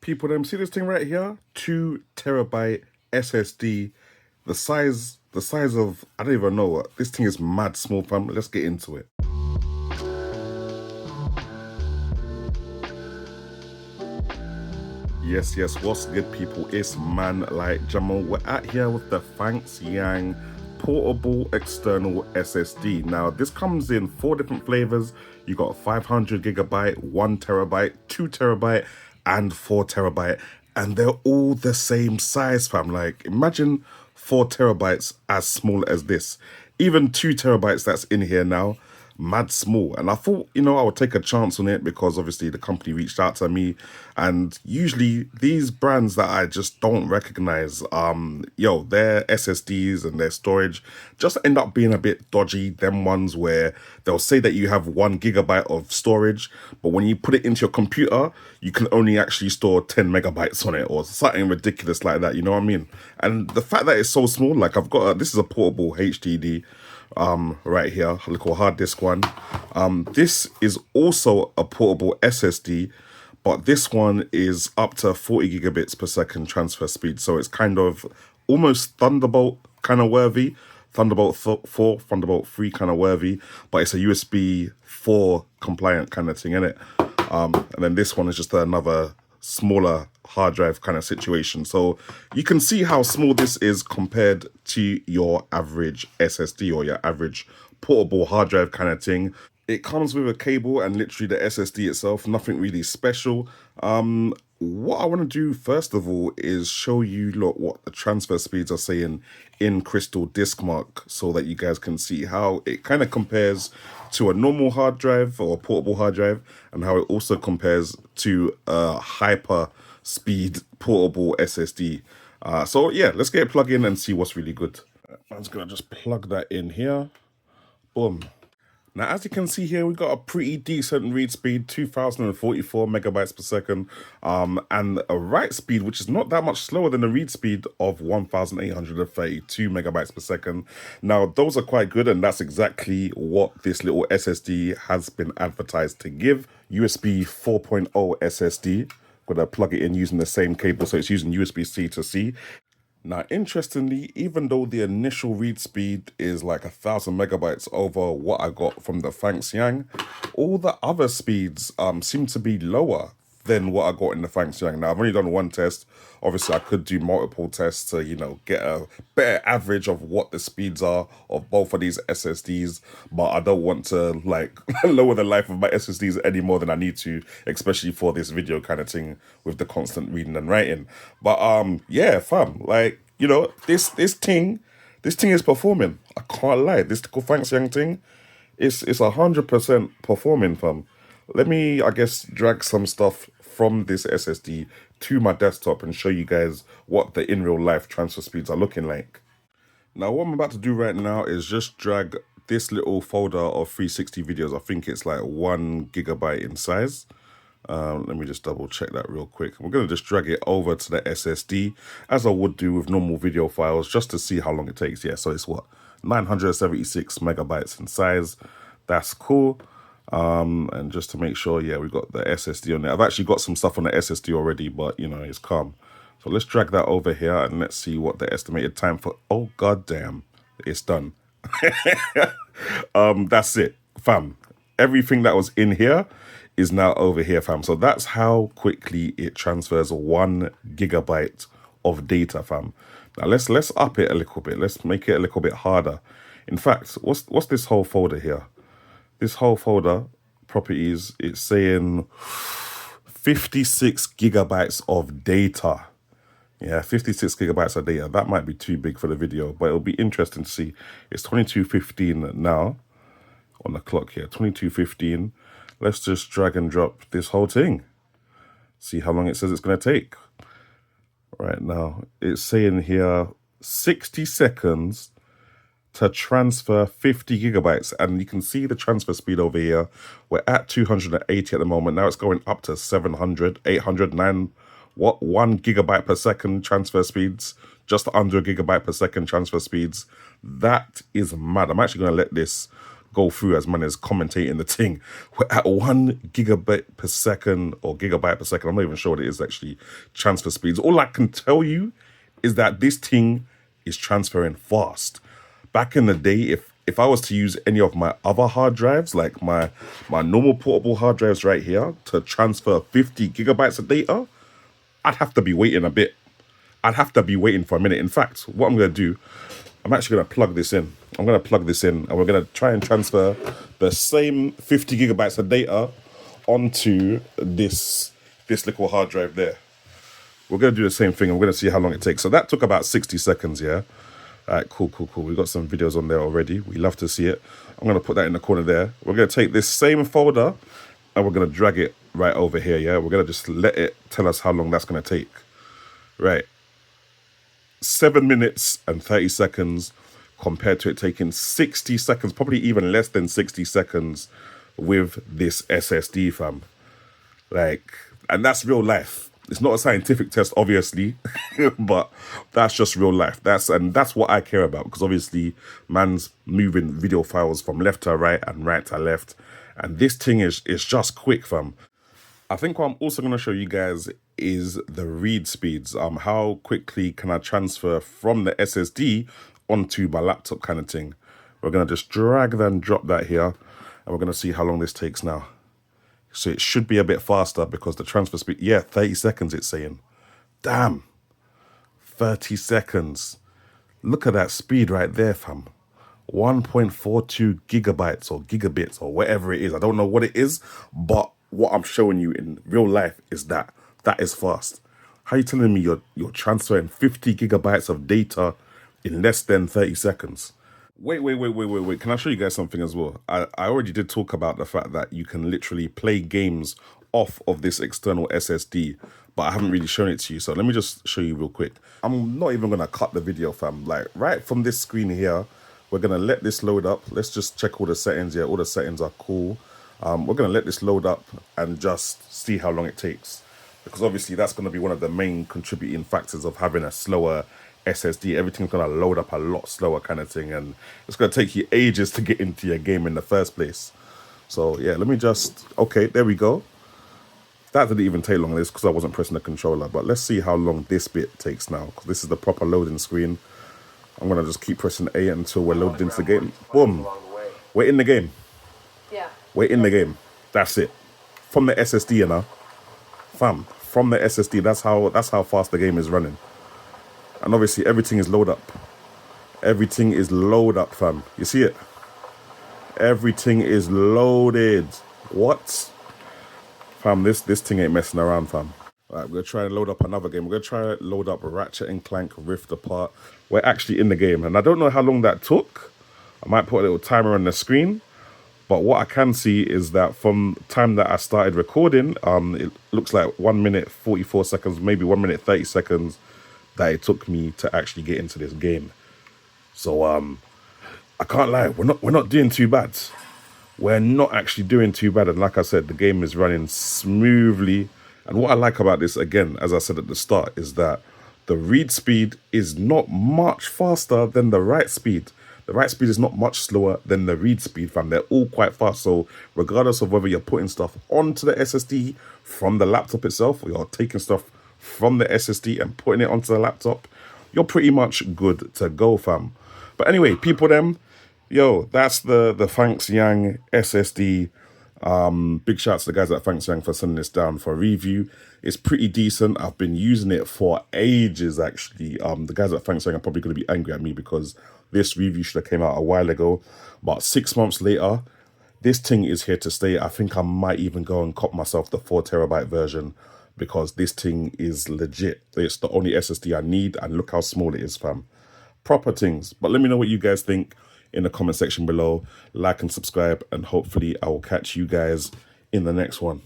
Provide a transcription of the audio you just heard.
People, them see this thing right here? 2 TB SSD. The size of, I don't even know what. This thing is mad small, fam. Let's get into it. Yes, what's good, people? It's man like Jamo. We're at here with the Fanxiang portable external SSD. Now, this comes in 4 different flavors. You got 500GB, 1 TB, 2 TB, and 4 TB. And they're all the same size, fam. Like, imagine 4 TB as small as this. Even 2 TB that's in here now, mad small. And I thought, I would take a chance on it because obviously the company reached out to me, and usually these brands that I just don't recognize, their SSDs and their storage just end up being a bit dodgy. Them ones where they'll say that you have 1 GB of storage, but when you put it into your computer, you can only actually store 10 megabytes on it or something ridiculous like that. You know what I mean? And the fact that it's so small, like I've got this is a portable HDD right here, a little hard disk one. This is also a portable SSD, but this one is up to 40 gigabits per second transfer speed. So it's kind of almost Thunderbolt kind of worthy, Thunderbolt 4, Thunderbolt 3 kind of worthy, but it's a USB 4 compliant kind of thing, innit? And then this one is just another smaller hard drive kind of situation. So you can see how small this is compared to your average SSD or your average portable hard drive kind of thing. It comes with a cable and literally the SSD itself, nothing really special. What I want to do first of all is show you what the transfer speeds are saying in Crystal Disk Mark, so that you guys can see how it kind of compares to a normal hard drive or a portable hard drive, and how it also compares to a hyper speed portable SSD. So yeah, let's get it plugged in and see what's really good. I'm just gonna just plug that in here. Boom. Now, as you can see here, we got a pretty decent read speed, 2044 megabytes per second, and a write speed, which is not that much slower than the read speed of 1832 megabytes per second. Now, those are quite good, and that's exactly what this little SSD has been advertised to give. USB 4.0 SSD. Gonna plug it in using the same cable, so it's using USB-C to C. Now, interestingly, even though the initial read speed is like 1,000 megabytes over what I got from the Fanxiang, all the other speeds seem to be lower than what I got in the Fanxiang. Now, I've only done one test. Obviously, I could do multiple tests to, get a better average of what the speeds are of both of these SSDs, but I don't want to, lower the life of my SSDs any more than I need to, especially for this video kind of thing with the constant reading and writing. But, yeah, fam, this thing is performing. I can't lie. This Fanxiang thing, it's 100% performing, fam. Let me, I guess, drag some stuff from this SSD to my desktop and show you guys what the in real life transfer speeds are looking like. Now, what I'm about to do right now is just drag this little folder of 360 videos. I think it's like 1 GB in size. Let me just double check that real quick. We're going to just drag it over to the SSD as I would do with normal video files, just to see how long it takes. Yeah, so it's 976 megabytes in size. That's cool. And just to make sure, yeah, we got the SSD on there. I've actually got some stuff on the SSD already, but it's calm. So let's drag that over here and let's see what the estimated time for, oh god damn, it's done. That's it, fam. Everything that was in here is now over here, fam. So that's how quickly it transfers 1 GB of data, fam. Now let's up it a little bit. Let's make it a little bit harder. In fact, what's this whole folder here? This whole folder, properties, it's saying 56 gigabytes of data. Yeah, 56 gigabytes of data. That might be too big for the video, but it'll be interesting to see. It's 22:15 now on the clock here, 22:15. Let's just drag and drop this whole thing. See how long it says it's going to take. Right now, it's saying here 60 seconds to transfer 50 gigabytes, and you can see the transfer speed over here. We're at 280 at the moment. Now it's going up to 700, 800, 1 GB per second transfer speeds, just under 1 GB per second transfer speeds. That is mad. I'm actually going to let this go through as man is commentating the thing. We're at 1 gigabit per second or gigabyte per second. I'm not even sure what it is actually, transfer speeds. All I can tell you is that this thing is transferring fast. Back in the day, if I was to use any of my other hard drives, like my normal portable hard drives right here, to transfer 50 gigabytes of data, I'd have to be waiting a bit. I'd have to be waiting for a minute. In fact, what I'm going to do, I'm actually going to plug this in. I'm going to plug this in and we're going to try and transfer the same 50 gigabytes of data onto this little hard drive there. We're going to do the same thing. I'm going to see how long it takes. So that took about 60 seconds, yeah? All right, cool. We've got some videos on there already. We love to see it. I'm going to put that in the corner there. We're going to take this same folder and we're going to drag it right over here, yeah? We're going to just let it tell us how long that's going to take. Right. 7 minutes and 30 seconds compared to it taking 60 seconds, probably even less than 60 seconds with this SSD, fam. Like, and that's real life. It's not a scientific test, obviously, but that's just real life. That's what I care about, because obviously man's moving video files from left to right and right to left. And this thing is just quick, fam. I think what I'm also going to show you guys is the read speeds. How quickly can I transfer from the SSD onto my laptop kind of thing. We're going to just drag and drop that here, and we're going to see how long this takes now. So it should be a bit faster because the transfer speed, yeah, 30 seconds it's saying. Damn, 30 seconds. Look at that speed right there, fam. 1.42 gigabytes or gigabits or whatever it is. I don't know what it is, but what I'm showing you in real life is that is fast. How are you telling me you're transferring 50 gigabytes of data in less than 30 seconds? Wait. Can I show you guys something as well? I already did talk about the fact that you can literally play games off of this external SSD, but I haven't really shown it to you. So let me just show you real quick. I'm not even going to cut the video, fam. Like right from this screen here, we're going to let this load up. Let's just check all the settings here. All the settings are cool. We're going to let this load up and just see how long it takes. Because obviously that's going to be one of the main contributing factors of having a slower SSD. Everything's going to load up a lot slower kind of thing. And it's going to take you ages to get into your game in the first place. So yeah, let me just, okay, there we go. That didn't even take long. This because I wasn't pressing the controller. But let's see how long this bit takes now. Because this is the proper loading screen. I'm going to just keep pressing A until we're loaded into the game. Boom. We're in the game. Yeah. We're in the game. That's it. From the SSD, you know. Fam, from the SSD, that's how fast the game is running. And obviously everything is load up. Everything is load up, fam. You see it? Everything is loaded. What? Fam, this thing ain't messing around, fam. All right, we're going to try and load up another game. We're going to try and load up Ratchet and Clank Rift Apart. We're actually in the game. And I don't know how long that took. I might put a little timer on the screen. But what I can see is that from time that I started recording, it looks like 1 minute 44 seconds, maybe 1 minute 30 seconds that it took me to actually get into this game. So I can't lie, we're not doing too bad. We're not actually doing too bad. And like I said, the game is running smoothly. And what I like about this, again, as I said at the start, is that the read speed is not much faster than the write speed. The write speed is not much slower than the read speed, fam. They're all quite fast. So regardless of whether you're putting stuff onto the SSD from the laptop itself, or you're taking stuff from the SSD and putting it onto the laptop, you're pretty much good to go, fam. But anyway, people them, yo, that's the Fanxiang SSD. Big shout out to the guys at Fanxiang for sending this down for review. It's pretty decent. I've been using it for ages, actually. The guys at Fanxiang are probably going to be angry at me because this review should have came out a while ago. But 6 months later, this thing is here to stay. I think I might even go and cop myself the 4 terabyte version because this thing is legit. It's the only SSD I need, and look how small it is, fam. Proper things. But let me know what you guys think in the comment section below. Like and subscribe, and hopefully I will catch you guys in the next one.